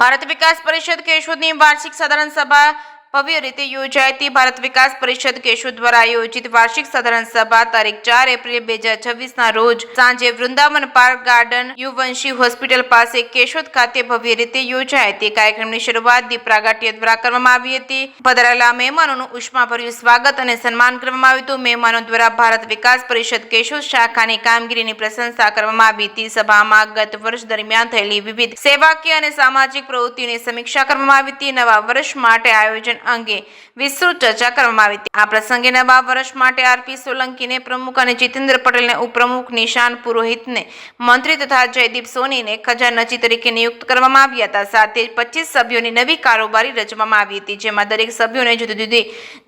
ભારત વિકાસ પરિષદ કેશોદની વાર્ષિક સાધારણ સભા ભવ્ય રીતે યોજાઈ હતી। ભારત વિકાસ પરિષદ કેશોદ દ્વારા આયોજિત વાર્ષિક સાધારણ સભા તારીખ 4 એપ્રિલ 2026 ના રોજ સાંજે વૃંદાવન પાર્ક ગાર્ડન યુવંશી હોસ્પિટલ પાસે કેશોદ ખાતે ભવ્ય રીતે યોજાઈ હતી। કાર્યક્રમની શરૂઆત દીપ પ્રાગટ્ય દ્વારા કરવામાં આવી હતી। પધારેલા મહેમાનોનું ઉષ્માભર્યું સ્વાગત અને સન્માન કરવામાં આવ્યું હતું। મહેમાનો દ્વારા ભારત વિકાસ પરિષદ કેશોદ શાખાની કામગીરીની પ્રશંસા કરવામાં આવી હતી। સભામાં ગત વર્ષ દરમિયાન થયેલી વિવિધ સેવાકીય અને સામાજિક પ્રવૃત્તિઓની સમીક્ષા કરવામાં આવી હતી। નવા વર્ષ માટે આયોજન અંગે વિસ્તૃત ચર્ચા કરવામાં આવી હતી। આ પ્રસંગે નવા વર્ષ માટે આરપી સોલંકીને પ્રમુખ અને જીતેન્દ્ર પટેલને ઉપપ્રમુખ, નિશાન પુરોહિતને મંત્રી તથા જયદીપ સોનીને ખજાનચી તરીકે નિયુક્ત કરવામાં આવ્યા હતા। સાથે જ 25 સભ્યોની નવી કારોબારી રચવામાં આવી હતી, જેમાં દરેક સભ્યોને જુદી જુદી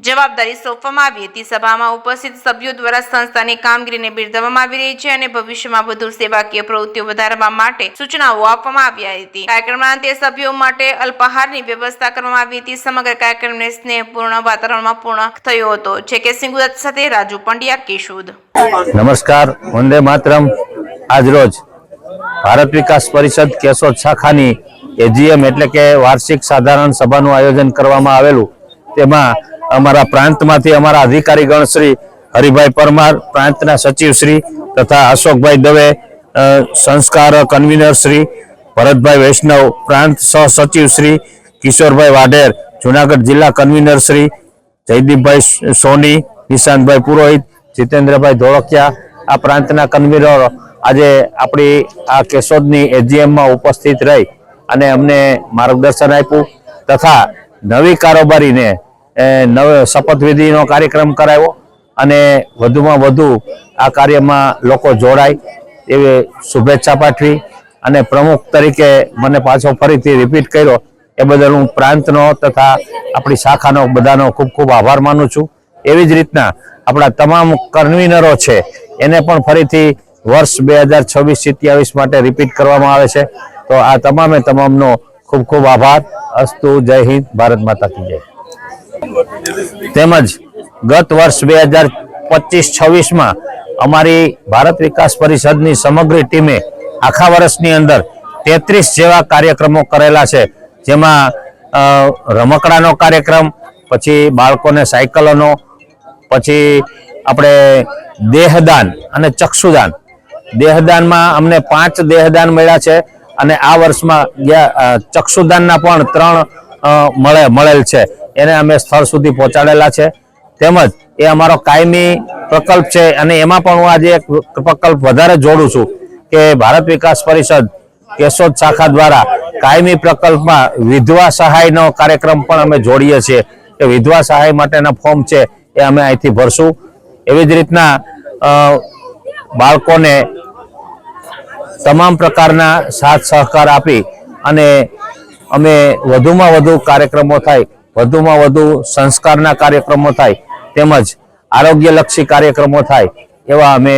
જવાબદારી સોંપવામાં આવી હતી। સભામાં ઉપસ્થિત સભ્યો દ્વારા સંસ્થાની કામગીરીને બિરદાવવામાં આવી રહી છે અને ભવિષ્યમાં વધુ સેવાકીય પ્રવૃત્તિઓ વધારવા માટે સૂચનાઓ આપવામાં આવી હતી। કાર્યક્રમના અંતે સભ્યો માટે અલ્પાહારની વ્યવસ્થા કરવામાં આવી હતી। સમગ્ર કાર્યક્રમને સ્નેહપૂર્ણ વાતાવરણમાં પૂર્ણ થયો હતો। જે સિંગુદત્ત સાથે રાજુ પંડ્યા, કેશોદ। નમસ્કાર, વંદે માતરમ। આજ રોજ ભારત વિકાસ પરિષદ કેશોદ શાખાની એજીએમ એટલે કે વાર્ષિક સાધારણ સભાનું આયોજન કરવામાં આવેલું। તેમાં અમારા પ્રાંતમાંથી અમારા અધિકારીગણ શ્રી હરિભાઈ પરમાર, પ્રાંતના સચિવ શ્રી તથા અશોકભાઈ દવે, સંસ્કાર કન્વીનર શ્રી ભરતભાઈ વૈષ્ણવ, પ્રાંત સહસચિવ શ્રી કિશોરભાઈ વાઢેર, જૂનાગઢ જિલ્લા કન્વીનર શ્રી જયદીપભાઈ સોની, નિશાંતભાઈ પુરોહિત, જીતેન્દ્રભાઈ ધોળકિયા, આ પ્રાંતના કન્વીનરો આજે આપણી આ કેશોદની એજીએમમાં ઉપસ્થિત રહી અને અમને માર્ગદર્શન આપ્યું તથા નવી કારોબારીને શપથવિધિનો કાર્યક્રમ કરાવ્યો અને વધુમાં વધુ આ કાર્યમાં લોકો જોડાય એવી શુભેચ્છા પાઠવી અને પ્રમુખ તરીકે મને પાછો ફરીથી રિપીટ કર્યો એ બદલ હું પ્રાંતનો તથા આપણી શાખાનો બધાનો ખૂબ ખૂબ આભાર માનું છું। એવી જ રીતના આપણા તમામ કન્વીનરો છે એને પણ ફરીથી વર્ષ 2026-27 માટે રિપીટ કરવામાં આવે છે। તો આ તમામે તમામનો ખૂબ ખૂબ આભાર। અસ્તુ, જય હિન્દ, ભારત માતા કી જય। તેમજ ગત વર્ષ 2025-26માં અમારી ભારત વિકાસ પરિષદની સમગ્ર ટીમે આખા વર્ષની અંદર 33 જેવા કાર્યક્રમો કરેલા છે, જેમાં રમકડાનો કાર્યક્રમ, પછી બાળકોને સાયકલોનો, પછી આપણે દેહદાન અને ચક્ષુદાન। દેહદાનમાં અમને 5 દેહદાન મળ્યા છે અને આ વર્ષમાં ચક્ષુદાનના પણ 3 મળેલ છે, એને અમે સ્થળ સુધી પહોંચાડેલા છે। તેમજ એ અમારો કાયમી પ્રકલ્પ છે અને એમાં પણ હું આજે એક પ્રકલ્પ વધારે જોડું છું કે ભારત વિકાસ પરિષદ કેશોદ શાખા દ્વારા કાયમી પ્રકલ્પમાં વિધવા સહાયનો કાર્યક્રમ પણ અમે જોડીએ છીએ કે વિધવા સહાય માટેના ફોર્મ છે એ અમે અહીંથી ભરશું। એવી જ રીતના બાળકોને તમામ પ્રકારના સાથ સહકાર આપી અને અમે વધુમાં વધુ કાર્યક્રમો થાય, વધુમાં વધુ સંસ્કારના કાર્યક્રમો થાય, તેમજ આરોગ્યલક્ષી કાર્યક્રમો થાય એવા અમે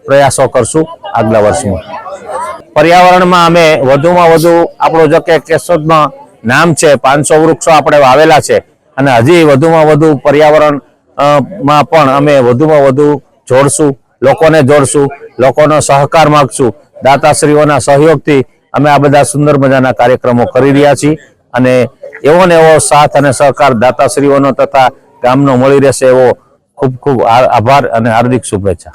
પ્રયાસો કરશું આગલા વર્ષમાં। પર્યાવરણમાં અમે વધુમાં વધુ આપણું જો કે કેશોદમાં નામ છે 500 વૃક્ષો આપણે વાવેલા છે અને હજી વધુમાં વધુ પર્યાવરણમાં પણ અમે વધુમાં વધુ જોડશું, લોકોને જોડશું, લોકોનો સહકાર માગશું। દાતાશ્રીઓના સહયોગથી અમે આ બધા સુંદર મજાના કાર્યક્રમો કરી રહ્યા છીએ અને એવો ને એવો સાથ અને સહકાર દાતાશ્રીઓનો તથા ગામનો મળી રહેશે એવો ખૂબ ખૂબ આભાર અને હાર્દિક શુભેચ્છા।